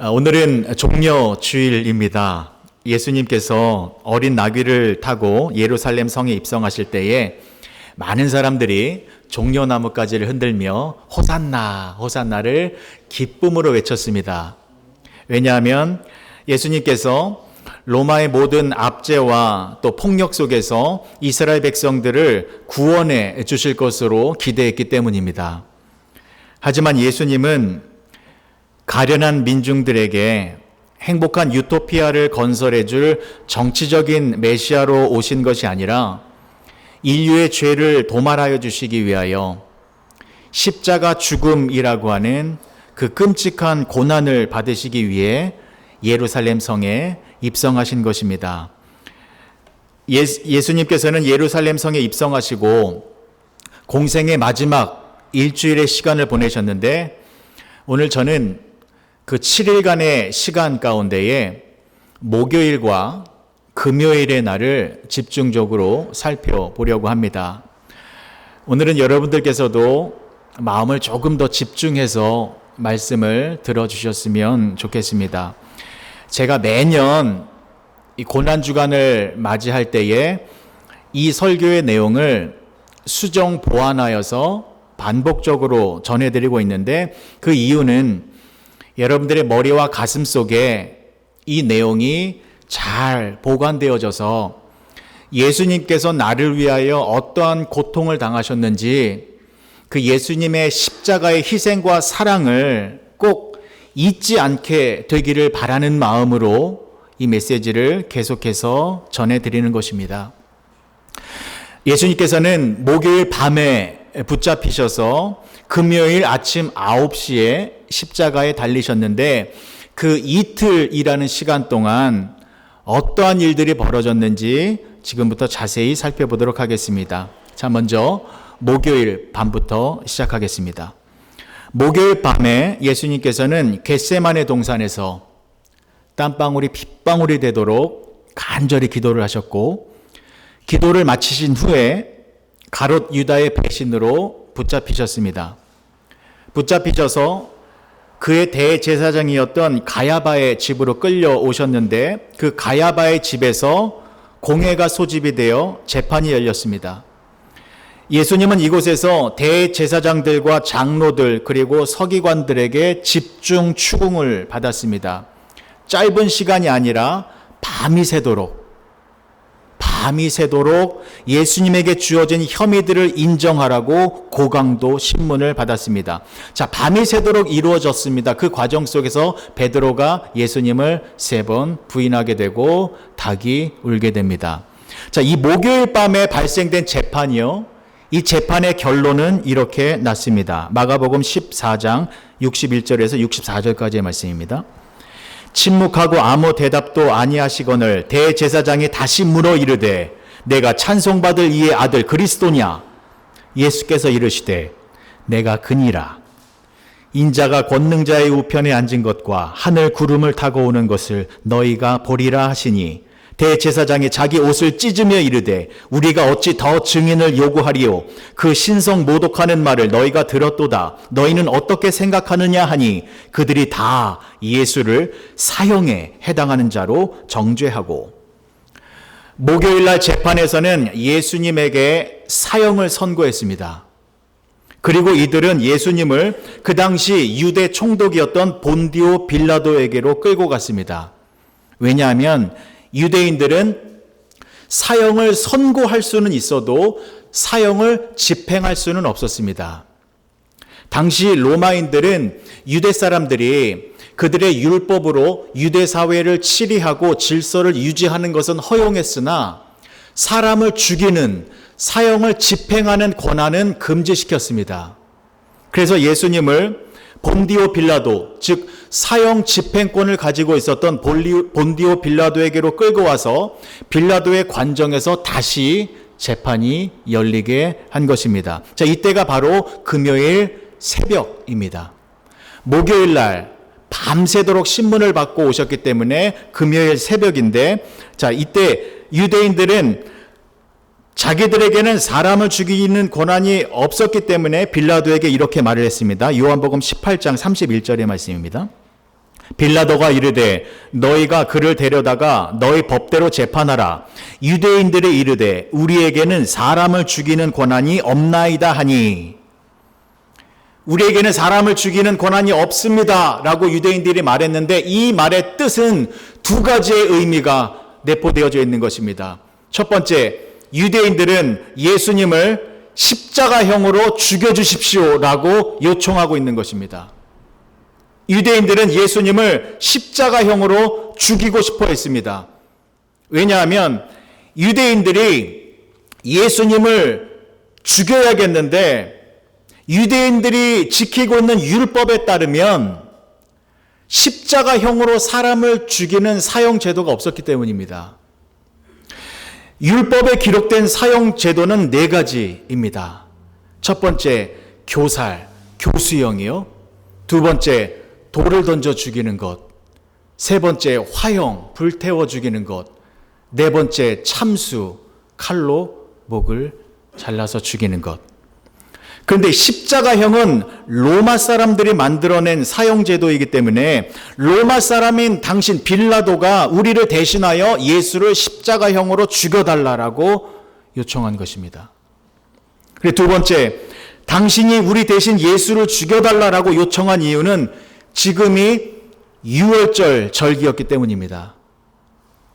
오늘은 종려 주일입니다. 예수님께서 어린 나귀를 타고 예루살렘 성에 입성하실 때에 많은 사람들이 종려나무가지를 흔들며 호산나, 호산나를 기쁨으로 외쳤습니다. 왜냐하면 예수님께서 로마의 모든 압제와 또 폭력 속에서 이스라엘 백성들을 구원해 주실 것으로 기대했기 때문입니다. 하지만 예수님은 가련한 민중들에게 행복한 유토피아를 건설해 줄 정치적인 메시아로 오신 것이 아니라 인류의 죄를 도말하여 주시기 위하여 십자가 죽음이라고 하는 그 끔찍한 고난을 받으시기 위해 예루살렘 성에 입성하신 것입니다. 예수님께서는 예루살렘 성에 입성하시고 공생의 마지막 일주일의 시간을 보내셨는데 오늘 저는 그 7일간의 시간 가운데에 목요일과 금요일의 날을 집중적으로 살펴보려고 합니다. 오늘은 여러분들께서도 마음을 조금 더 집중해서 말씀을 들어주셨으면 좋겠습니다. 제가 매년 이 고난주간을 맞이할 때에 이 설교의 내용을 수정 보완하여서 반복적으로 전해드리고 있는데 그 이유는 여러분들의 머리와 가슴 속에 이 내용이 잘 보관되어져서 예수님께서 나를 위하여 어떠한 고통을 당하셨는지 그 예수님의 십자가의 희생과 사랑을 꼭 잊지 않게 되기를 바라는 마음으로 이 메시지를 계속해서 전해드리는 것입니다. 예수님께서는 목요일 밤에 붙잡히셔서 금요일 아침 9시에 십자가에 달리셨는데 그 이틀이라는 시간 동안 어떠한 일들이 벌어졌는지 지금부터 자세히 살펴보도록 하겠습니다. 자, 먼저 목요일 밤부터 시작하겠습니다. 목요일 밤에 예수님께서는 겟세마네 동산에서 땀방울이 핏방울이 되도록 간절히 기도를 하셨고 기도를 마치신 후에 가롯 유다의 배신으로 붙잡히셨습니다. 붙잡히셔서 그의 대제사장이었던 가야바의 집으로 끌려오셨는데 그 가야바의 집에서 공회가 소집이 되어 재판이 열렸습니다. 예수님은 이곳에서 대제사장들과 장로들 그리고 서기관들에게 집중 추궁을 받았습니다. 짧은 시간이 아니라 밤이 새도록 예수님에게 주어진 혐의들을 인정하라고 고강도 신문을 받았습니다. 자, 밤이 새도록 이루어졌습니다. 그 과정 속에서 베드로가 예수님을 3번 부인하게 되고 닭이 울게 됩니다. 자, 이 목요일 밤에 발생된 재판이요. 이 재판의 결론은 이렇게 났습니다. 마가복음 14장 61절에서 64절까지의 말씀입니다. 침묵하고 아무 대답도 아니하시거늘 대제사장이 다시 물어 이르되 내가 찬송받을 이의 아들 그리스도냐? 예수께서 이르시되 내가 그니라. 인자가 권능자의 우편에 앉은 것과 하늘 구름을 타고 오는 것을 너희가 보리라 하시니 대제사장이 자기 옷을 찢으며 이르되 우리가 어찌 더 증인을 요구하리요? 그 신성 모독하는 말을 너희가 들었도다. 너희는 어떻게 생각하느냐 하니 그들이 다 예수를 사형에 해당하는 자로 정죄하고 목요일날 재판에서는 예수님에게 사형을 선고했습니다. 그리고 이들은 예수님을 그 당시 유대 총독이었던 본디오 빌라도에게로 끌고 갔습니다. 왜냐하면 유대인들은 사형을 선고할 수는 있어도 사형을 집행할 수는 없었습니다. 당시 로마인들은 유대 사람들이 그들의 율법으로 유대 사회를 치리하고 질서를 유지하는 것은 허용했으나 사람을 죽이는 사형을 집행하는 권한은 금지시켰습니다. 그래서 예수님을 본디오 빌라도, 즉 사형 집행권을 가지고 있었던 본디오 빌라도에게로 끌고 와서 빌라도의 관정에서 다시 재판이 열리게 한 것입니다. 자, 이때가 바로 금요일 새벽입니다. 목요일 날 밤새도록 신문을 받고 오셨기 때문에 금요일 새벽인데, 자, 이때 유대인들은 자기들에게는 사람을 죽이는 권한이 없었기 때문에 빌라도에게 이렇게 말을 했습니다. 요한복음 18장 31절의 말씀입니다. 빌라도가 이르되 너희가 그를 데려다가 너희 법대로 재판하라. 유대인들이 이르되 우리에게는 사람을 죽이는 권한이 없나이다 하니, 우리에게는 사람을 죽이는 권한이 없습니다 라고 유대인들이 말했는데, 이 말의 뜻은 두 가지의 의미가 내포되어져 있는 것입니다. 첫 번째, 유대인들은 예수님을 십자가형으로 죽여주십시오 라고 요청하고 있는 것입니다. 유대인들은 예수님을 십자가형으로 죽이고 싶어 했습니다. 왜냐하면 유대인들이 예수님을 죽여야겠는데, 유대인들이 지키고 있는 율법에 따르면 십자가형으로 사람을 죽이는 사형 제도가 없었기 때문입니다. 율법에 기록된 사형 제도는 4가지입니다. 첫 번째, 교살, 교수형이요. 두 번째, 돌을 던져 죽이는 것. 세 번째, 화형, 불태워 죽이는 것. 네 번째, 참수, 칼로 목을 잘라서 죽이는 것. 그런데 십자가형은 로마 사람들이 만들어낸 사형제도이기 때문에 로마 사람인 당신 빌라도가 우리를 대신하여 예수를 십자가형으로 죽여달라고 요청한 것입니다. 그리고 두 번째, 당신이 우리 대신 예수를 죽여달라고 요청한 이유는 지금이 유월절 절기였기 때문입니다.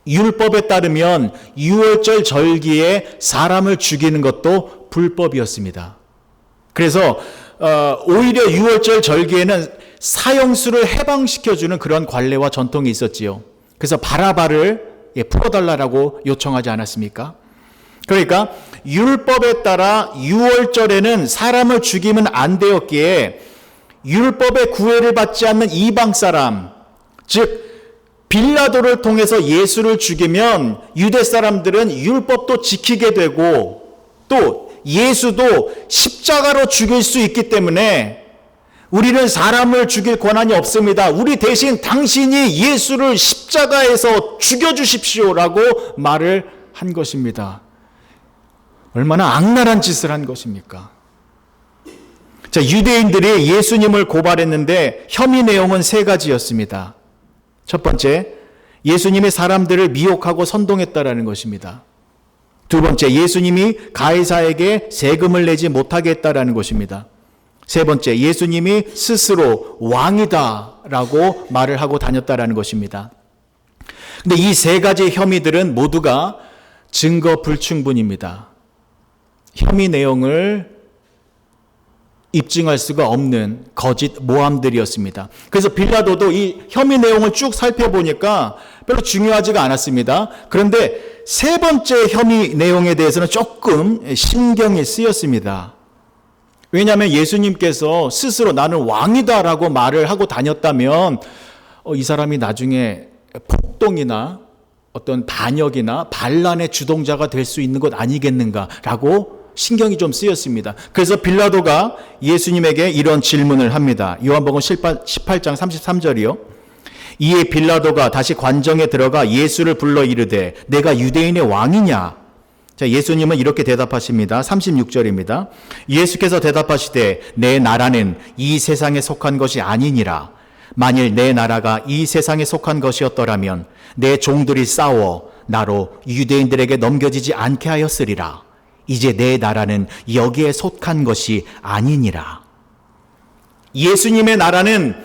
율법에 따르면 유월절 절기에 사람을 죽이는 것도 불법이었습니다. 그래서 오히려 유월절 절기에는 사형수를 해방시켜주는 그런 관례와 전통이 있었지요. 그래서 바라바를 풀어달라고 요청하지 않았습니까? 그러니까 율법에 따라 유월절에는 사람을 죽이면 안 되었기에 율법의 구애를 받지 않는 이방 사람, 즉 빌라도를 통해서 예수를 죽이면 유대 사람들은 율법도 지키게 되고 또 예수도 십자가로 죽일 수 있기 때문에 우리는 사람을 죽일 권한이 없습니다. 우리 대신 당신이 예수를 십자가에서 죽여주십시오라고 말을 한 것입니다. 얼마나 악랄한 짓을 한 것입니까? 자, 유대인들이 예수님을 고발했는데 혐의 내용은 3가지였습니다. 첫 번째, 예수님이 사람들을 미혹하고 선동했다라는 것입니다. 두 번째, 예수님이 가이사에게 세금을 내지 못하게 했다라는 것입니다. 세 번째, 예수님이 스스로 왕이다라고 말을 하고 다녔다라는 것입니다. 근데 이 3가지 혐의들은 모두가 증거 불충분입니다. 혐의 내용을 입증할 수가 없는 거짓 모함들이었습니다. 그래서 빌라도도 이 혐의 내용을 쭉 살펴보니까 별로 중요하지가 않았습니다. 그런데 3번째 혐의 내용에 대해서는 조금 신경이 쓰였습니다. 왜냐하면 예수님께서 스스로 나는 왕이다라고 말을 하고 다녔다면 이 사람이 나중에 폭동이나 어떤 반역이나 반란의 주동자가 될 수 있는 것 아니겠는가라고 신경이 좀 쓰였습니다. 그래서 빌라도가 예수님에게 이런 질문을 합니다. 요한복음 18장 33절이요. 이에 빌라도가 다시 관정에 들어가 예수를 불러 이르되 내가 유대인의 왕이냐? 자, 예수님은 이렇게 대답하십니다. 36절입니다. 예수께서 대답하시되 내 나라는 이 세상에 속한 것이 아니니라. 만일 내 나라가 이 세상에 속한 것이었더라면 내 종들이 싸워 나로 유대인들에게 넘겨지지 않게 하였으리라. 이제 내 나라는 여기에 속한 것이 아니니라. 예수님의 나라는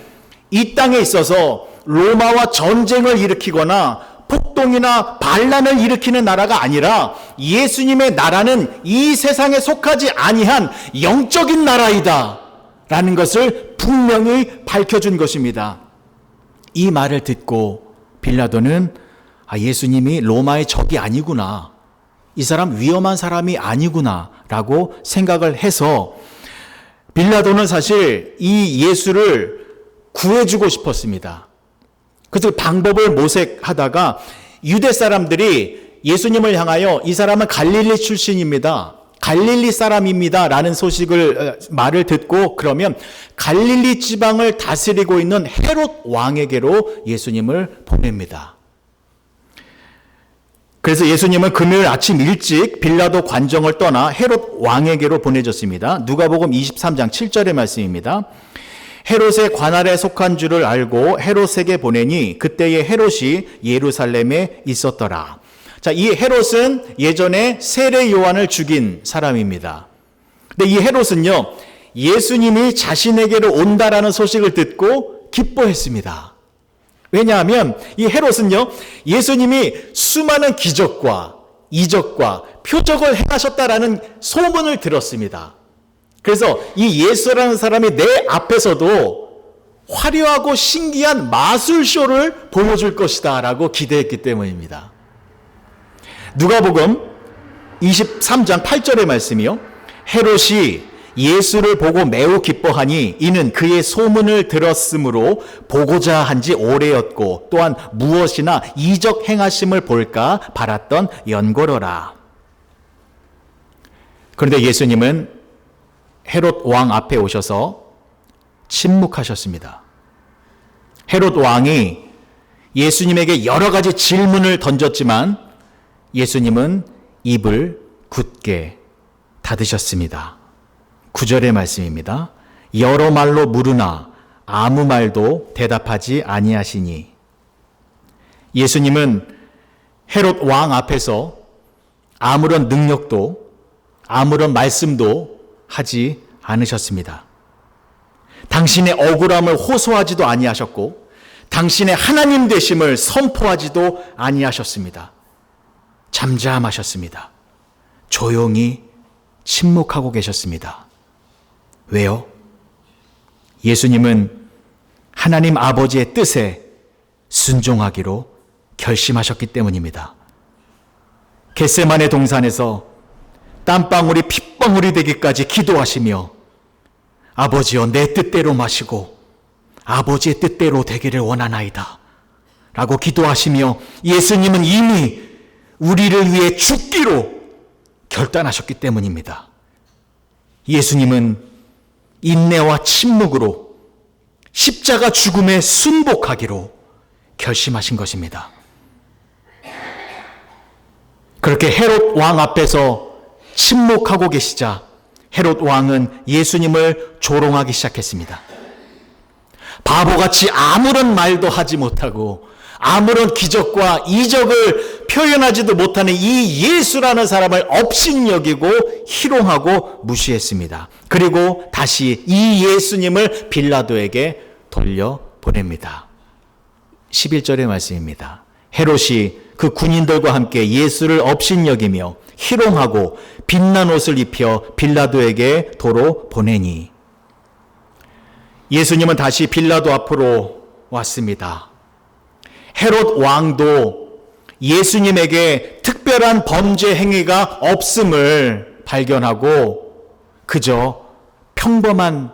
이 땅에 있어서 로마와 전쟁을 일으키거나 폭동이나 반란을 일으키는 나라가 아니라 예수님의 나라는 이 세상에 속하지 아니한 영적인 나라이다 라는 것을 분명히 밝혀준 것입니다. 이 말을 듣고 빌라도는 예수님이 로마의 적이 아니구나, 이 사람 위험한 사람이 아니구나 라고 생각을 해서 빌라도는 사실 이 예수를 구해주고 싶었습니다. 그래서 방법을 모색하다가 유대 사람들이 예수님을 향하여 이 사람은 갈릴리 출신입니다, 갈릴리 사람입니다 라는 말을 듣고 그러면 갈릴리 지방을 다스리고 있는 헤롯 왕에게로 예수님을 보냅니다. 그래서 예수님은 금요일 아침 일찍 빌라도 관정을 떠나 헤롯 왕에게로 보내졌습니다. 누가복음 23장 7절의 말씀입니다. 헤롯의 관할에 속한 줄을 알고 헤롯에게 보내니 그때에 헤롯이 예루살렘에 있었더라. 자, 이 헤롯은 예전에 세례 요한을 죽인 사람입니다. 근데 이 헤롯은요, 예수님이 자신에게로 온다라는 소식을 듣고 기뻐했습니다. 왜냐하면 이 헤롯은요, 예수님이 수많은 기적과 이적과 표적을 행하셨다라는 소문을 들었습니다. 그래서 이 예수라는 사람이 내 앞에서도 화려하고 신기한 마술쇼를 보여줄 것이다 라고 기대했기 때문입니다. 누가복음 23장 8절의 말씀이요. 헤롯이 예수를 보고 매우 기뻐하니 이는 그의 소문을 들었으므로 보고자 한지 오래였고 또한 무엇이나 이적 행하심을 볼까 바랐던 연고로라. 그런데 예수님은 헤롯 왕 앞에 오셔서 침묵하셨습니다. 헤롯 왕이 예수님에게 여러 가지 질문을 던졌지만 예수님은 입을 굳게 닫으셨습니다. 9절의 말씀입니다. 여러 말로 물으나 아무 말도 대답하지 아니하시니. 예수님은 헤롯 왕 앞에서 아무런 능력도 아무런 말씀도 하지 않으셨습니다. 당신의 억울함을 호소하지도 아니하셨고 당신의 하나님 되심을 선포하지도 아니하셨습니다. 잠잠하셨습니다. 조용히 침묵하고 계셨습니다. 왜요? 예수님은 하나님 아버지의 뜻에 순종하기로 결심하셨기 때문입니다. 겟세마네 동산에서 땀방울이 핏방울이 되기까지 기도하시며 아버지여 내 뜻대로 마시고 아버지의 뜻대로 되기를 원하나이다 라고 기도하시며 예수님은 이미 우리를 위해 죽기로 결단하셨기 때문입니다. 예수님은 인내와 침묵으로 십자가 죽음에 순복하기로 결심하신 것입니다. 그렇게 헤롯 왕 앞에서 침묵하고 계시자 헤롯 왕은 예수님을 조롱하기 시작했습니다. 바보같이 아무런 말도 하지 못하고 아무런 기적과 이적을 표현하지도 못하는 이 예수라는 사람을 업신여기고 희롱하고 무시했습니다. 그리고 다시 이 예수님을 빌라도에게 돌려보냅니다. 11절의 말씀입니다. 헤롯이 그 군인들과 함께 예수를 업신여기며 희롱하고 빛난 옷을 입혀 빌라도에게 도로 보내니 예수님은 다시 빌라도 앞으로 왔습니다. 헤롯 왕도 예수님에게 특별한 범죄 행위가 없음을 발견하고 그저 평범한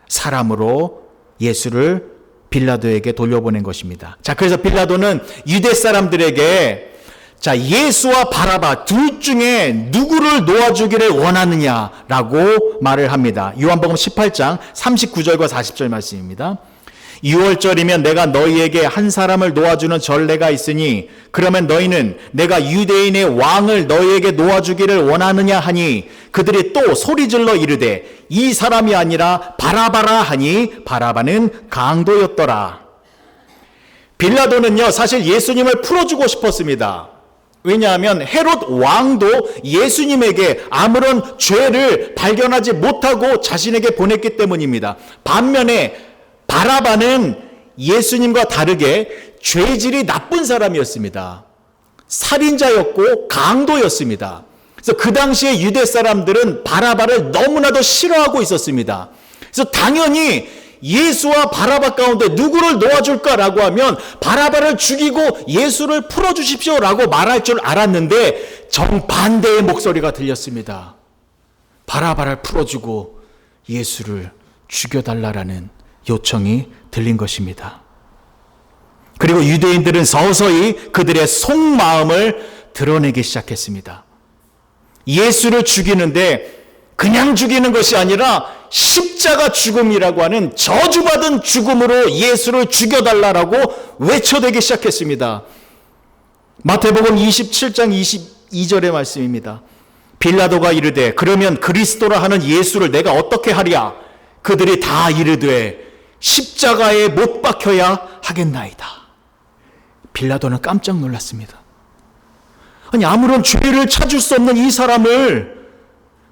사람으로 예수를 빌라도에게 돌려보낸 것입니다. 자, 그래서 빌라도는 유대 사람들에게 자, 예수와 바라바 둘 중에 누구를 놓아주기를 원하느냐라고 말을 합니다. 요한복음 18장 39절과 40절 말씀입니다. 6월절이면 내가 너희에게 한 사람을 놓아주는 전례가 있으니 그러면 너희는 내가 유대인의 왕을 너희에게 놓아주기를 원하느냐 하니 그들이 또 소리질러 이르되 이 사람이 아니라 바라바라 하니 바라바는 강도였더라. 빌라도는요 사실 예수님을 풀어주고 싶었습니다. 왜냐하면 헤롯 왕도 예수님에게 아무런 죄를 발견하지 못하고 자신에게 보냈기 때문입니다. 반면에 바라바는 예수님과 다르게 죄질이 나쁜 사람이었습니다. 살인자였고 강도였습니다. 그래서 그 당시에 유대 사람들은 바라바를 너무나도 싫어하고 있었습니다. 그래서 당연히 예수와 바라바 가운데 누구를 놓아줄까라고 하면 바라바를 죽이고 예수를 풀어주십시오라고 말할 줄 알았는데 정반대의 목소리가 들렸습니다. 바라바를 풀어주고 예수를 죽여달라라는 요청이 들린 것입니다. 그리고 유대인들은 서서히 그들의 속마음을 드러내기 시작했습니다. 예수를 죽이는데 그냥 죽이는 것이 아니라 십자가 죽음이라고 하는 저주받은 죽음으로 예수를 죽여달라고 외쳐대기 시작했습니다. 마태복음 27장 22절의 말씀입니다. 빌라도가 이르되 그러면 그리스도라 하는 예수를 내가 어떻게 하랴? 그들이 다 이르되 십자가에 못 박혀야 하겠나이다. 빌라도는 깜짝 놀랐습니다. 아니, 아무런 죄를 찾을 수 없는 이 사람을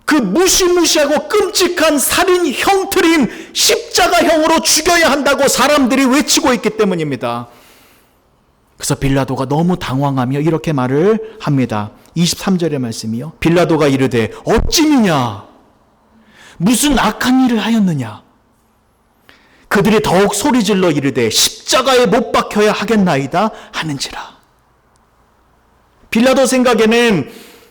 그 무시무시하고 끔찍한 살인 형틀인 십자가형으로 죽여야 한다고 사람들이 외치고 있기 때문입니다. 그래서 빌라도가 너무 당황하며 이렇게 말을 합니다. 23절의 말씀이요. 빌라도가 이르되 어찌미냐? 무슨 악한 일을 하였느냐? 그들이 더욱 소리질러 이르되 십자가에 못 박혀야 하겠나이다 하는지라. 빌라도 생각에는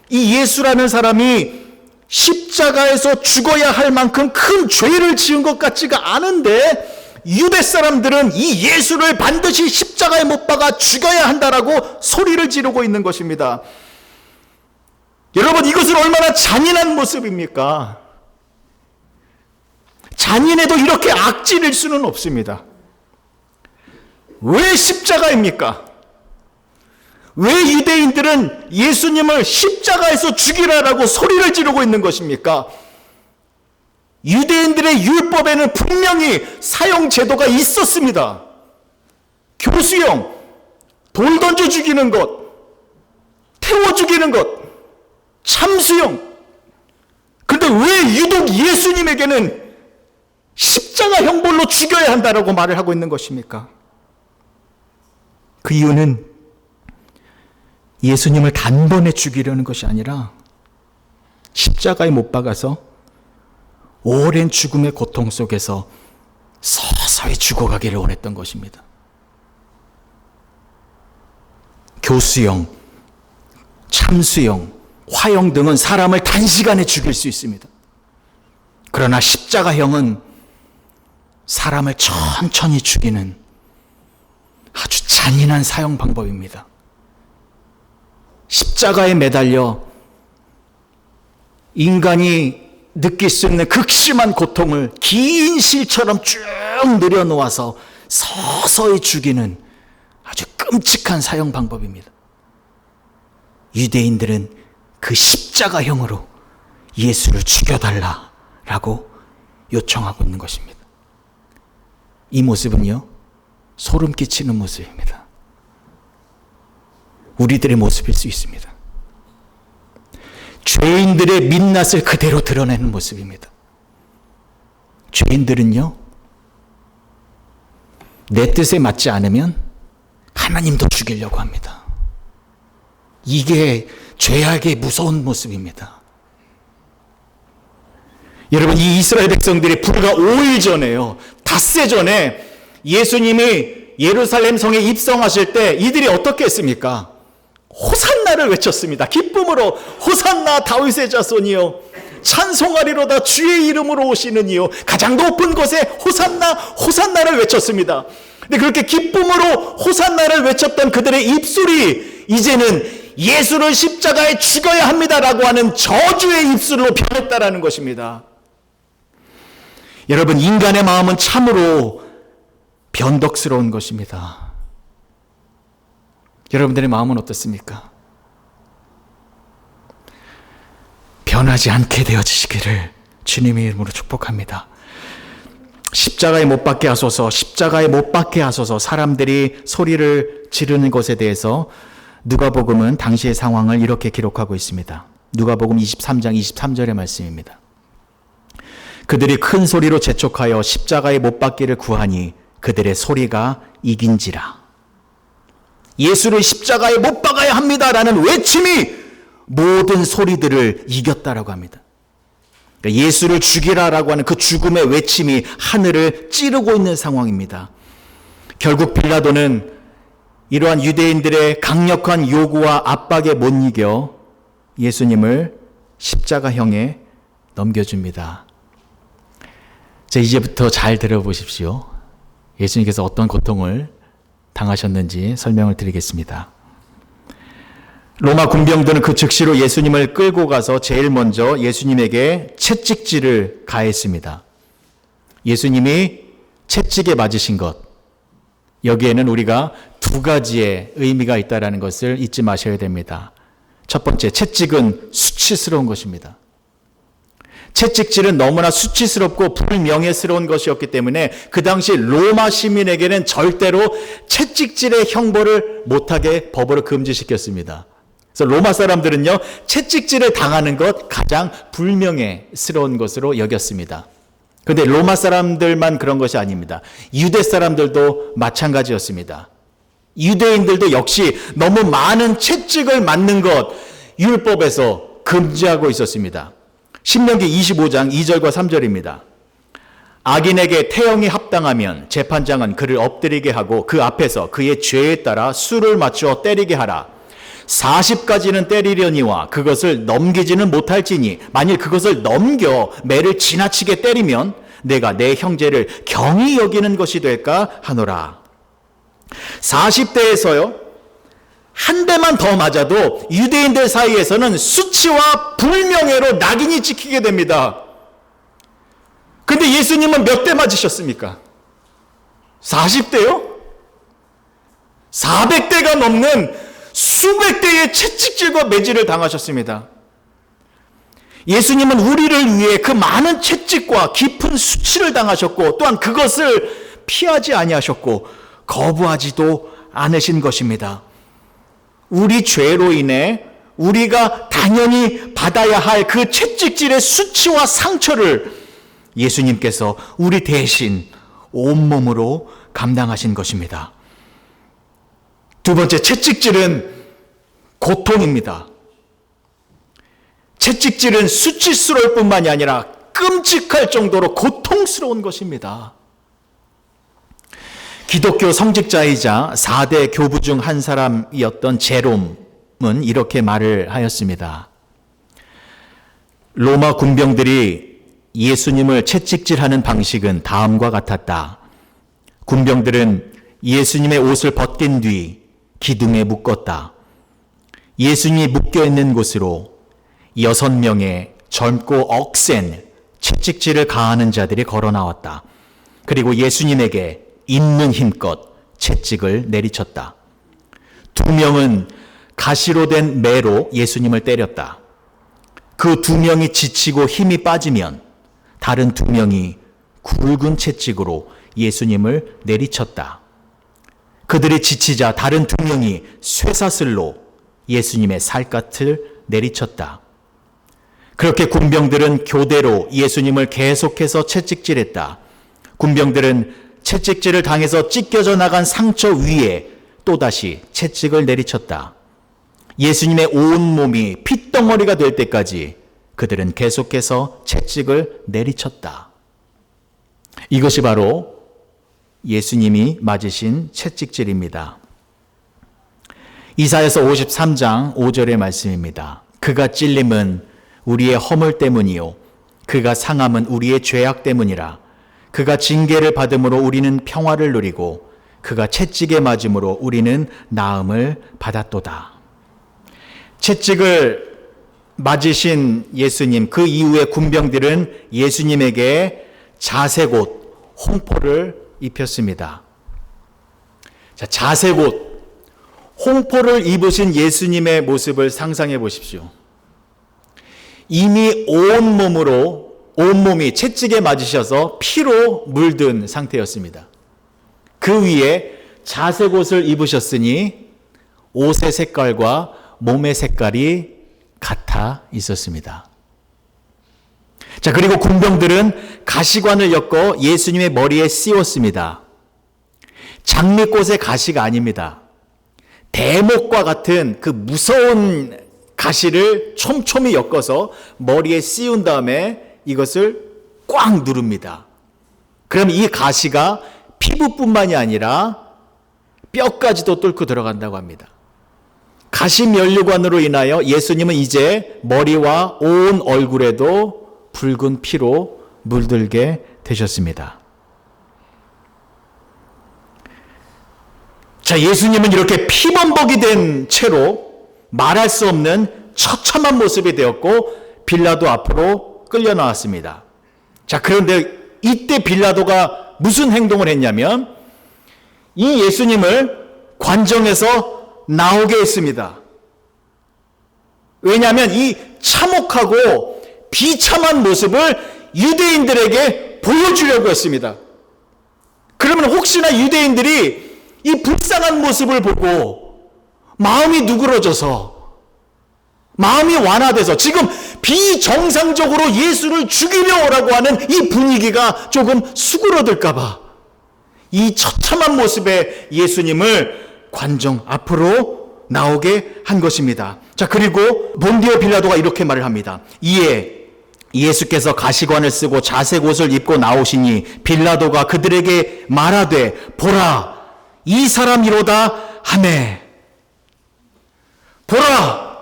이 예수라는 사람이 십자가에서 죽어야 할 만큼 큰 죄를 지은 것 같지가 않은데 유대 사람들은 이 예수를 반드시 십자가에 못 박아 죽여야 한다라고 소리를 지르고 있는 것입니다. 여러분, 이것은 얼마나 잔인한 모습입니까? 잔인해도 이렇게 악질일 수는 없습니다. 왜 십자가입니까? 왜 유대인들은 예수님을 십자가에서 죽이라라고 소리를 지르고 있는 것입니까? 유대인들의 율법에는 분명히 사형 제도가 있었습니다. 교수형, 돌 던져 죽이는 것, 태워 죽이는 것, 참수형. 그런데 왜 유독 예수님에게는 십자가 형벌로 죽여야 한다라고 말을 하고 있는 것입니까? 그 이유는 예수님을 단번에 죽이려는 것이 아니라 십자가에 못 박아서 오랜 죽음의 고통 속에서 서서히 죽어가기를 원했던 것입니다. 교수형, 참수형, 화형 등은 사람을 단시간에 죽일 수 있습니다. 그러나 십자가형은 사람을 천천히 죽이는 아주 잔인한 사형 방법입니다. 십자가에 매달려 인간이 느낄 수 있는 극심한 고통을 긴 실처럼 쭉 늘여놓아서 서서히 죽이는 아주 끔찍한 사형 방법입니다. 유대인들은 그 십자가형으로 예수를 죽여달라라고 요청하고 있는 것입니다. 이 모습은요, 소름 끼치는 모습입니다. 우리들의 모습일 수 있습니다. 죄인들의 민낯을 그대로 드러내는 모습입니다. 죄인들은요, 내 뜻에 맞지 않으면 하나님도 죽이려고 합니다. 이게 죄악의 무서운 모습입니다. 여러분, 이 이스라엘 백성들이 불과 5일 전에요, 닷새 전에 예수님이 예루살렘 성에 입성하실 때 이들이 어떻게 했습니까? 호산나를 외쳤습니다. 기쁨으로 호산나 다윗의 자손이요, 찬송하리로다 주의 이름으로 오시는 이요, 가장 높은 곳에 호산나 호산나를 외쳤습니다. 근데 그렇게 기쁨으로 호산나를 외쳤던 그들의 입술이 이제는 예수를 십자가에 죽여야 합니다라고 하는 저주의 입술로 변했다라는 것입니다. 여러분, 인간의 마음은 참으로 변덕스러운 것입니다. 여러분들의 마음은 어떻습니까? 변하지 않게 되어지시기를 주님의 이름으로 축복합니다. 십자가에 못 박게 하소서, 십자가에 못 박게 하소서. 사람들이 소리를 지르는 것에 대해서 누가복음은 당시의 상황을 이렇게 기록하고 있습니다. 누가복음 23장 23절의 말씀입니다. 그들이 큰 소리로 재촉하여 십자가에 못 박기를 구하니 그들의 소리가 이긴지라. 예수를 십자가에 못 박아야 합니다라는 외침이 모든 소리들을 이겼다라고 합니다. 그러니까 예수를 죽이라라고 하는 그 죽음의 외침이 하늘을 찌르고 있는 상황입니다. 결국 빌라도는 이러한 유대인들의 강력한 요구와 압박에 못 이겨 예수님을 십자가형에 넘겨줍니다. 자, 이제부터 잘 들어보십시오. 예수님께서 어떤 고통을 당하셨는지 설명을 드리겠습니다. 로마 군병들은 그 즉시로 예수님을 끌고 가서 제일 먼저 예수님에게 채찍질을 가했습니다. 예수님이 채찍에 맞으신 것, 여기에는 우리가 두 가지의 의미가 있다는 것을 잊지 마셔야 됩니다. 첫 번째, 채찍은 수치스러운 것입니다. 채찍질은 너무나 수치스럽고 불명예스러운 것이었기 때문에 그 당시 로마 시민에게는 절대로 채찍질의 형벌을 못하게 법으로 금지시켰습니다. 그래서 로마 사람들은요, 채찍질을 당하는 것 가장 불명예스러운 것으로 여겼습니다. 그런데 로마 사람들만 그런 것이 아닙니다. 유대 사람들도 마찬가지였습니다. 유대인들도 역시 너무 많은 채찍을 맞는 것 율법에서 금지하고 있었습니다. 신명기 25장 2절과 3절입니다. 악인에게 태형이 합당하면 재판장은 그를 엎드리게 하고 그 앞에서 그의 죄에 따라 수를 맞추어 때리게 하라. 40까지는 때리려니와 그것을 넘기지는 못할지니 만일 그것을 넘겨 매를 지나치게 때리면 내가 내 형제를 경히 여기는 것이 될까 하노라. 40대에서요, 한 대만 더 맞아도 유대인들 사이에서는 수치와 불명예로 낙인이 찍히게 됩니다. 근데 예수님은 몇 대 맞으셨습니까? 40대요? 400대가 넘는 수백 대의 채찍질과 매질을 당하셨습니다. 예수님은 우리를 위해 그 많은 채찍과 깊은 수치를 당하셨고 또한 그것을 피하지 아니하셨고 거부하지도 않으신 것입니다. 우리 죄로 인해 우리가 당연히 받아야 할 그 채찍질의 수치와 상처를 예수님께서 우리 대신 온몸으로 감당하신 것입니다. 두 번째, 채찍질은 고통입니다. 채찍질은 수치스러울 뿐만이 아니라 끔찍할 정도로 고통스러운 것입니다. 기독교 성직자이자 4대 교부 중 한 사람이었던 제롬은 이렇게 말을 하였습니다. 로마 군병들이 예수님을 채찍질하는 방식은 다음과 같았다. 군병들은 예수님의 옷을 벗긴 뒤 기둥에 묶었다. 예수님이 묶여있는 곳으로 6명의 젊고 억센 채찍질을 가하는 자들이 걸어 나왔다. 그리고 예수님에게 있는 힘껏 채찍을 내리쳤다. 2명은 가시로 된 매로 예수님을 때렸다. 그 2명이 지치고 힘이 빠지면 다른 2명이 굵은 채찍으로 예수님을 내리쳤다. 그들이 지치자 다른 2명이 쇠사슬로 예수님의 살갗을 내리쳤다. 그렇게 군병들은 교대로 예수님을 계속해서 채찍질했다. 군병들은 채찍질을 당해서 찢겨져 나간 상처 위에 또다시 채찍을 내리쳤다. 예수님의 온몸이 핏덩어리가 될 때까지 그들은 계속해서 채찍을 내리쳤다. 이것이 바로 예수님이 맞으신 채찍질입니다. 이사야서 53장 5절의 말씀입니다. 그가 찔림은 우리의 허물 때문이요 그가 상함은 우리의 죄악 때문이라. 그가 징계를 받음으로 우리는 평화를 누리고 그가 채찍에 맞음으로 우리는 나음을 받았도다. 채찍을 맞으신 예수님, 그 이후에 군병들은 예수님에게 자색옷, 홍포를 입혔습니다. 자, 자색옷, 홍포를 입으신 예수님의 모습을 상상해 보십시오. 이미 온몸이 채찍에 맞으셔서 피로 물든 상태였습니다. 그 위에 자색옷을 입으셨으니 옷의 색깔과 몸의 색깔이 같아 있었습니다. 자, 그리고 군병들은 가시관을 엮어 예수님의 머리에 씌웠습니다. 장미꽃의 가시가 아닙니다. 대목과 같은 그 무서운 가시를 촘촘히 엮어서 머리에 씌운 다음에 이것을 꽉 누릅니다. 그럼 이 가시가 피부뿐만이 아니라 뼈까지도 뚫고 들어간다고 합니다. 가시면류관으로 인하여 예수님은 이제 머리와 온 얼굴에도 붉은 피로 물들게 되셨습니다. 자, 예수님은 이렇게 피범벅이 된 채로 말할 수 없는 처참한 모습이 되었고 빌라도 앞으로 끌려 나왔습니다. 자, 그런데 이때 빌라도가 무슨 행동을 했냐면 이 예수님을 관정에서 나오게 했습니다. 왜냐하면 이 참혹하고 비참한 모습을 유대인들에게 보여주려고 했습니다. 그러면 혹시나 유대인들이 이 불쌍한 모습을 보고 마음이 누그러져서, 마음이 완화돼서 지금 비정상적으로 예수를 죽이려 오라고 하는 이 분위기가 조금 수그러들까봐 이 처참한 모습의 예수님을 관정 앞으로 나오게 한 것입니다. 자, 그리고 본디오 빌라도가 이렇게 말을 합니다. 이에 예수께서 가시관을 쓰고 자색 옷을 입고 나오시니 빌라도가 그들에게 말하되 보라 이 사람이로다 하매. 보라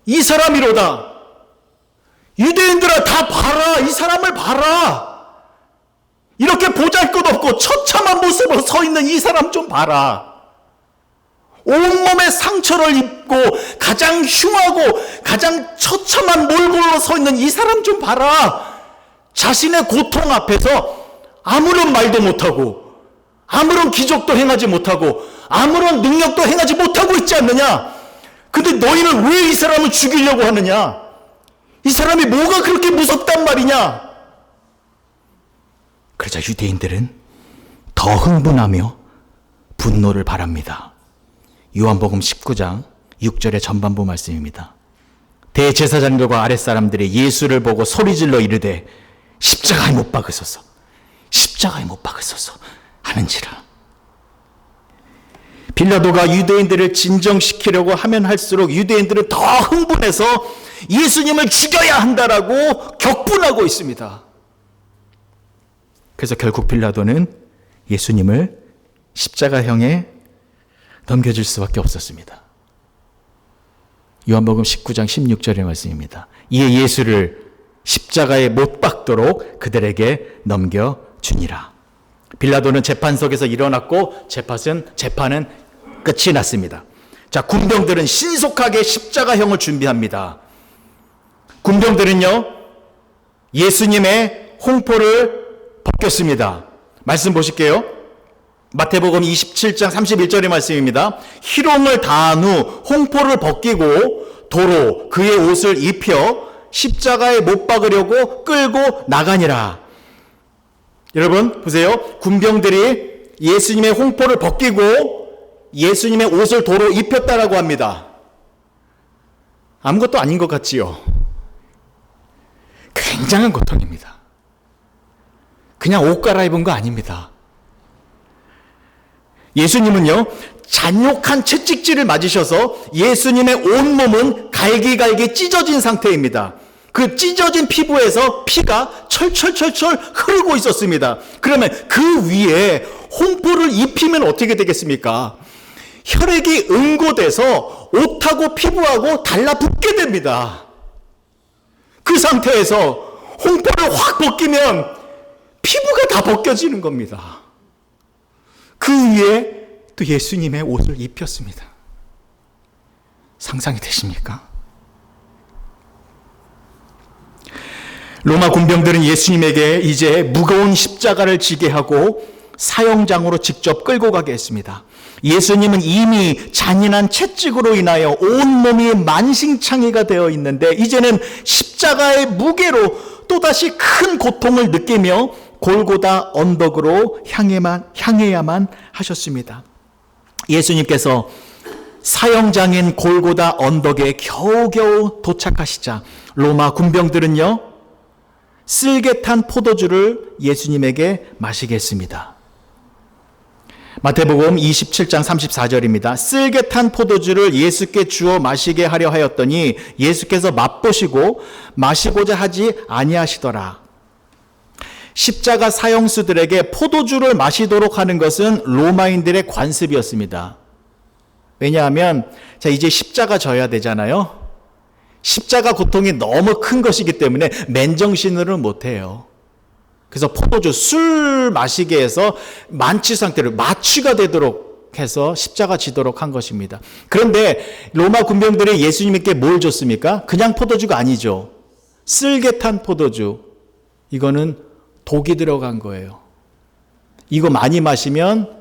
이 사람이로다. 유대인들아 다 봐라. 이 사람을 봐라. 이렇게 보잘것없고 처참한 모습으로 서 있는 이 사람 좀 봐라. 온몸에 상처를 입고 가장 흉하고 가장 처참한 몰골로 서 있는 이 사람 좀 봐라. 자신의 고통 앞에서 아무런 말도 못하고 아무런 기적도 행하지 못하고 아무런 능력도 행하지 못하고 있지 않느냐. 근데 너희는 왜 이 사람을 죽이려고 하느냐. 이 사람이 뭐가 그렇게 무섭단 말이냐. 그러자 유대인들은 더 흥분하며 분노를 발합니다. 요한복음 19장 6절의 전반부 말씀입니다. 대제사장들과 아랫사람들이 예수를 보고 소리질러 이르되 십자가에 못 박으소서, 십자가에 못 박으소서 하는지라. 빌라도가 유대인들을 진정시키려고 하면 할수록 유대인들은 더 흥분해서 예수님을 죽여야 한다라고 격분하고 있습니다. 그래서 결국 빌라도는 예수님을 십자가형에 넘겨줄 수밖에 없었습니다. 요한복음 19장 16절의 말씀입니다. 이에 예수를 십자가에 못 박도록 그들에게 넘겨주니라. 빌라도는 재판석에서 일어났고 재판은 끝이 났습니다. 자, 군병들은 신속하게 십자가형을 준비합니다. 군병들은요, 예수님의 홍포를 벗겼습니다. 말씀 보실게요. 마태복음 27장 31절의 말씀입니다. 희롱을 다한 후 홍포를 벗기고 도로 그의 옷을 입혀 십자가에 못 박으려고 끌고 나가니라. 여러분 보세요. 군병들이 예수님의 홍포를 벗기고 예수님의 옷을 도로 입혔다라고 합니다. 아무것도 아닌 것 같지요. 굉장한 고통입니다. 그냥 옷 갈아입은 거 아닙니다. 예수님은요, 잔혹한 채찍질을 맞으셔서 예수님의 온몸은 갈기갈기 찢어진 상태입니다. 그 찢어진 피부에서 피가 철철철철 흐르고 있었습니다. 그러면 그 위에 홍포를 입히면 어떻게 되겠습니까? 혈액이 응고돼서 옷하고 피부하고 달라붙게 됩니다. 그 상태에서 홍포를 확 벗기면 피부가 다 벗겨지는 겁니다. 그 위에 또 예수님의 옷을 입혔습니다. 상상이 되십니까? 로마 군병들은 예수님에게 이제 무거운 십자가를 지게 하고 사형장으로 직접 끌고 가게 했습니다. 예수님은 이미 잔인한 채찍으로 인하여 온몸이 만신창이가 되어 있는데 이제는 십자가의 무게로 또다시 큰 고통을 느끼며 골고다 언덕으로 향해야만 하셨습니다. 예수님께서 사형장인 골고다 언덕에 겨우겨우 도착하시자 로마 군병들은요, 쓸개 탄 포도주를 예수님에게 마시게 했습니다. 마태복음 27장 34절입니다. 쓸개 탄 포도주를 예수께 주어 마시게 하려 하였더니 예수께서 맛보시고 마시고자 하지 아니하시더라. 십자가 사형수들에게 포도주를 마시도록 하는 것은 로마인들의 관습이었습니다. 왜냐하면 이제 십자가 져야 되잖아요. 십자가 고통이 너무 큰 것이기 때문에 맨정신으로는 못해요. 그래서 포도주, 술 마시게 해서 만취 상태를 마취가 되도록 해서 십자가 지도록 한 것입니다. 그런데 로마 군병들이 예수님께 뭘 줬습니까? 그냥 포도주가 아니죠. 쓸개 탄 포도주. 이거는 독이 들어간 거예요. 이거 많이 마시면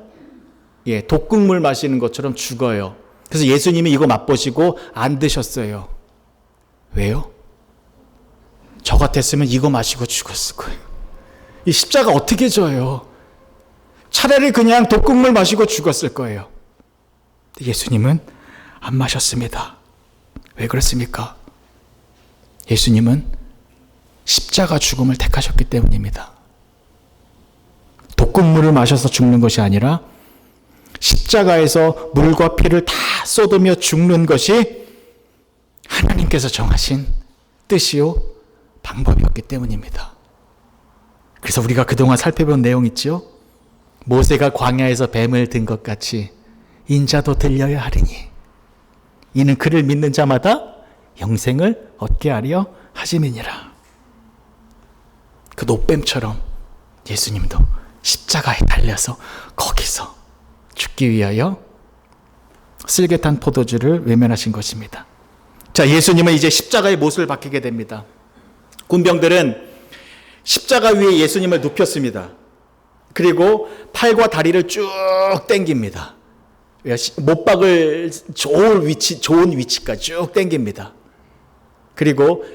독극물 마시는 것처럼 죽어요. 그래서 예수님이 이거 맛보시고 안 드셨어요. 왜요? 저 같았으면 이거 마시고 죽었을 거예요. 이 십자가 어떻게 져요? 차라리 그냥 독국물 마시고 죽었을 거예요. 예수님은 안 마셨습니다. 왜 그렇습니까? 예수님은 십자가 죽음을 택하셨기 때문입니다. 독국물을 마셔서 죽는 것이 아니라 십자가에서 물과 피를 다 쏟으며 죽는 것이 하나님께서 정하신 뜻이요 방법이었기 때문입니다. 그래서 우리가 그동안 살펴본 내용 있죠? 모세가 광야에서 뱀을 든 것 같이 인자도 들려야 하리니 이는 그를 믿는 자마다 영생을 얻게 하려 하심이니라. 그 노뱀처럼 예수님도 십자가에 달려서 거기서 죽기 위하여 쓸개탄 포도주를 외면하신 것입니다. 자, 예수님은 이제 십자가의 못을 박히게 됩니다. 군병들은 십자가 위에 예수님을 눕혔습니다. 그리고 팔과 다리를 쭉 당깁니다. 못박을 좋은 위치까지 쭉 당깁니다. 그리고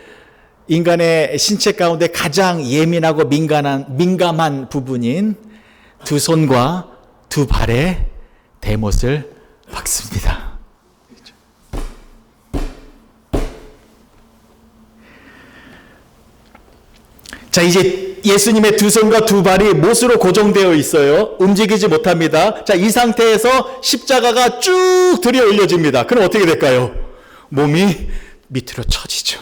인간의 신체 가운데 가장 예민하고 민감한 부분인 두 손과 두 발에 대못을 박습니다. 자, 이제 예수님의 두 손과 두 발이 못으로 고정되어 있어요. 움직이지 못합니다. 자, 이 상태에서 십자가가 쭉 들여 올려집니다. 그럼 어떻게 될까요? 몸이 밑으로 처지죠.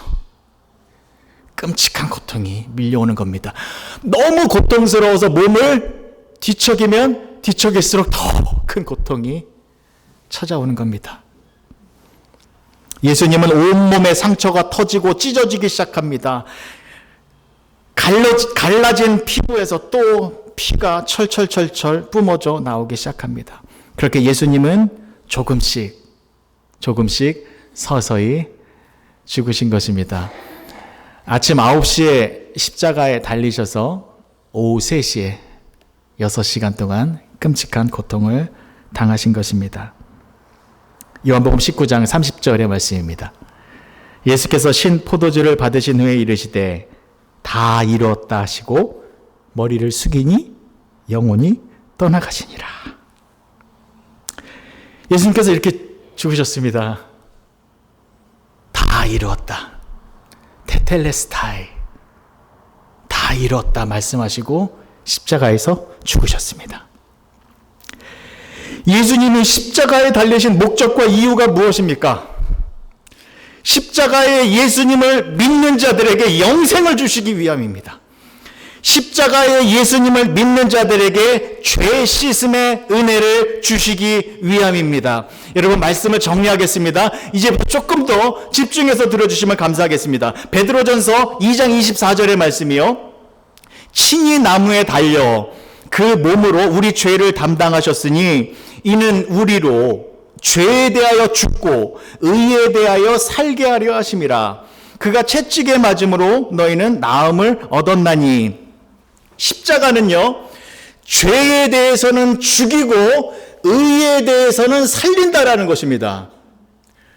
끔찍한 고통이 밀려오는 겁니다. 너무 고통스러워서 몸을 뒤척이면 뒤척일수록 더 큰 고통이 찾아오는 겁니다. 예수님은 온몸에 상처가 터지고 찢어지기 시작합니다. 갈라진 피부에서 또 피가 철철철철 뿜어져 나오기 시작합니다. 그렇게 예수님은 조금씩 서서히 죽으신 것입니다. 아침 9시에 십자가에 달리셔서 오후 3시에 6시간 동안 끔찍한 고통을 당하신 것입니다. 요한복음 19장 30절의 말씀입니다. 예수께서 신 포도주를 받으신 후에 이르시되 다 이루었다 하시고 머리를 숙이니 영혼이 떠나가시니라. 예수님께서 이렇게 죽으셨습니다. 다 이루었다. 테텔레스타이. 다 이루었다 말씀하시고 십자가에서 죽으셨습니다. 예수님이 십자가에 달리신 목적과 이유가 무엇입니까? 십자가에 예수님을 믿는 자들에게 영생을 주시기 위함입니다. 십자가에 예수님을 믿는 자들에게 죄 씻음의 은혜를 주시기 위함입니다. 여러분, 말씀을 정리하겠습니다. 이제부터 조금 더 집중해서 들어주시면 감사하겠습니다. 베드로전서 2장 24절의 말씀이요. 친히 나무에 달려 그 몸으로 우리 죄를 담당하셨으니 이는 우리로 죄에 대하여 죽고 의에 대하여 살게 하려 하심이라. 그가 채찍에 맞음으로 너희는 나음을 얻었나니. 십자가는요, 죄에 대해서는 죽이고 의에 대해서는 살린다라는 것입니다.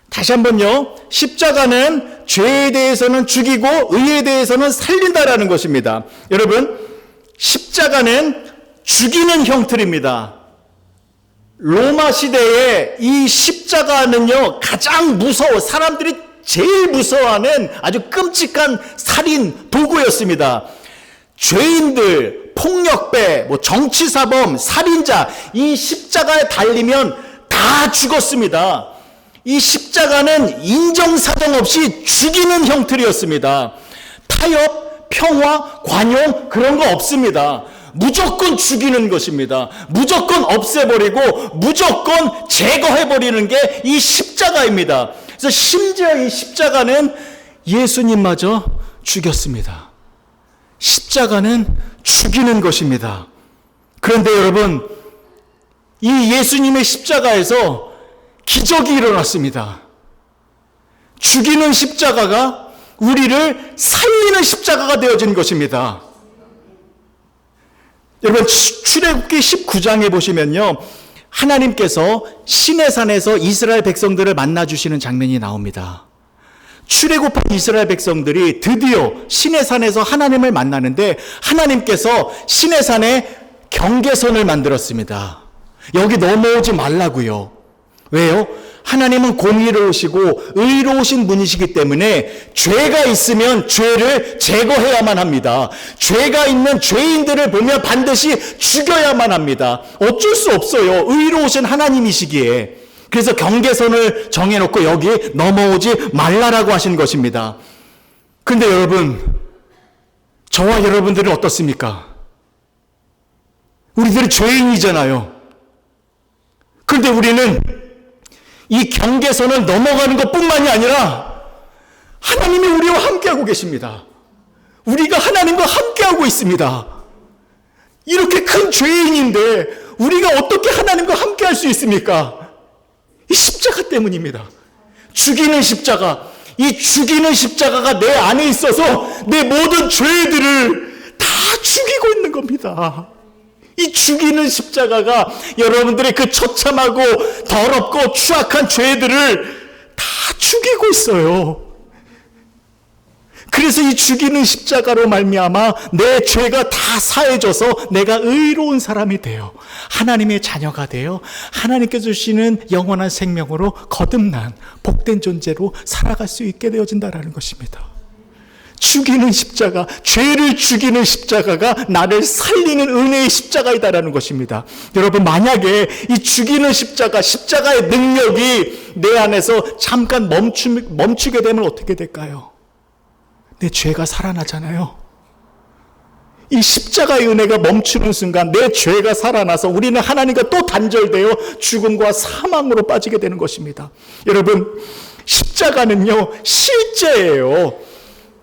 다시 한번요. 십자가는 죄에 대해서는 죽이고 의에 대해서는 살린다라는 것입니다. 여러분, 십자가는 죽이는 형틀입니다. 로마 시대에 이 십자가는요, 가장 사람들이 제일 무서워하는 아주 끔찍한 살인 도구였습니다. 죄인들, 폭력배, 정치사범, 살인자, 이 십자가에 달리면 다 죽었습니다. 이 십자가는 인정사정 없이 죽이는 형틀이었습니다. 타협, 평화, 관용 그런 거 없습니다. 무조건 죽이는 것입니다. 무조건 없애버리고 무조건 제거해버리는 게 이 십자가입니다. 그래서 심지어 이 십자가는 예수님마저 죽였습니다. 십자가는 죽이는 것입니다. 그런데 여러분, 이 예수님의 십자가에서 기적이 일어났습니다. 죽이는 십자가가 우리를 살리는 십자가가 되어진 것입니다. 여러분, 출애굽기 19장에 보시면요, 하나님께서 시내산에서 이스라엘 백성들을 만나주시는 장면이 나옵니다. 출애굽한 이스라엘 백성들이 드디어 시내산에서 하나님을 만나는데 하나님께서 시내산에 경계선을 만들었습니다. 여기 넘어오지 말라고요. 왜요? 하나님은 공의로우시고 의로우신 분이시기 때문에 죄가 있으면 죄를 제거해야만 합니다. 죄가 있는 죄인들을 보면 반드시 죽여야만 합니다. 어쩔 수 없어요. 의로우신 하나님이시기에. 그래서 경계선을 정해놓고 여기 넘어오지 말라라고 하신 것입니다. 그런데 여러분, 저와 여러분들은 어떻습니까? 우리들은 죄인이잖아요. 그런데 우리는 이 경계선을 넘어가는 것뿐만이 아니라 하나님이 우리와 함께하고 계십니다. 우리가 하나님과 함께하고 있습니다. 이렇게 큰 죄인인데 우리가 어떻게 하나님과 함께할 수 있습니까? 이 십자가 때문입니다. 죽이는 십자가, 이 죽이는 십자가가 내 안에 있어서 내 모든 죄들을 다 죽이고 있는 겁니다. 이 죽이는 십자가가 여러분들의 그 처참하고 더럽고 추악한 죄들을 다 죽이고 있어요. 그래서 이 죽이는 십자가로 말미암아 내 죄가 다 사해져서 내가 의로운 사람이 되어 하나님의 자녀가 되어 하나님께서 주시는 영원한 생명으로 거듭난 복된 존재로 살아갈 수 있게 되어진다는 것입니다. 죽이는 십자가, 죄를 죽이는 십자가가 나를 살리는 은혜의 십자가이다라는 것입니다. 여러분, 만약에 이 죽이는 십자가, 십자가의 능력이 내 안에서 잠깐 멈추게 되면 어떻게 될까요? 내 죄가 살아나잖아요. 이 십자가의 은혜가 멈추는 순간 내 죄가 살아나서 우리는 하나님과 또 단절되어 죽음과 사망으로 빠지게 되는 것입니다. 여러분, 십자가는요, 실제예요.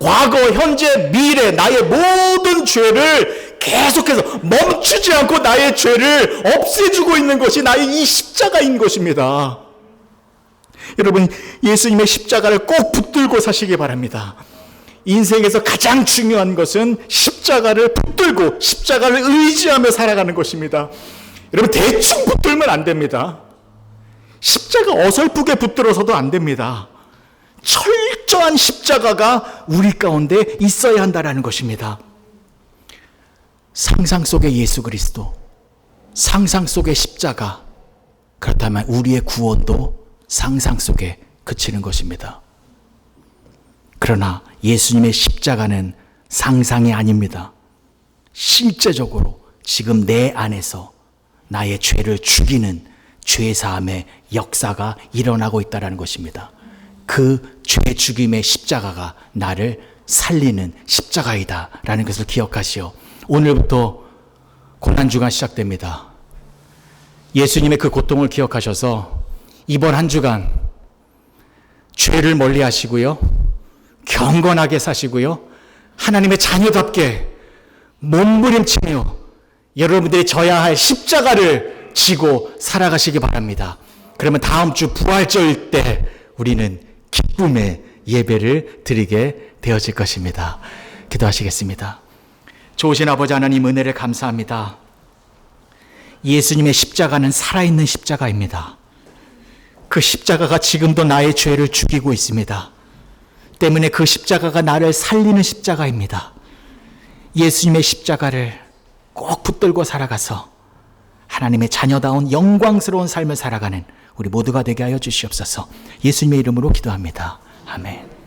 과거, 현재, 미래, 나의 모든 죄를 계속해서 멈추지 않고 나의 죄를 없애주고 있는 것이 나의 이 십자가인 것입니다. 여러분, 예수님의 십자가를 꼭 붙들고 사시기 바랍니다. 인생에서 가장 중요한 것은 십자가를 붙들고 십자가를 의지하며 살아가는 것입니다. 여러분, 대충 붙들면 안 됩니다. 십자가 어설프게 붙들어서도 안 됩니다. 철저한 십자가가 우리 가운데 있어야 한다는 것입니다. 상상 속의 예수 그리스도, 상상 속의 십자가, 그렇다면 우리의 구원도 상상 속에 그치는 것입니다. 그러나 예수님의 십자가는 상상이 아닙니다. 실제적으로 지금 내 안에서 나의 죄를 죽이는 죄사함의 역사가 일어나고 있다는 것입니다. 그 죄 죽임의 십자가가 나를 살리는 십자가이다라는 것을 기억하시오. 오늘부터 고난주가 시작됩니다. 예수님의 그 고통을 기억하셔서 이번 한 주간 죄를 멀리 하시고요, 경건하게 사시고요, 하나님의 자녀답게 몸부림치며 여러분들이 져야 할 십자가를 지고 살아가시기 바랍니다. 그러면 다음 주 부활절 때 우리는 기쁨의 예배를 드리게 되어질 것입니다. 기도하시겠습니다. 좋으신 아버지 하나님, 은혜를 감사합니다. 예수님의 십자가는 살아있는 십자가입니다. 그 십자가가 지금도 나의 죄를 죽이고 있습니다. 때문에 그 십자가가 나를 살리는 십자가입니다. 예수님의 십자가를 꼭 붙들고 살아가서 하나님의 자녀다운 영광스러운 삶을 살아가는 우리 모두가 되게 하여 주시옵소서. 예수님의 이름으로 기도합니다. 아멘.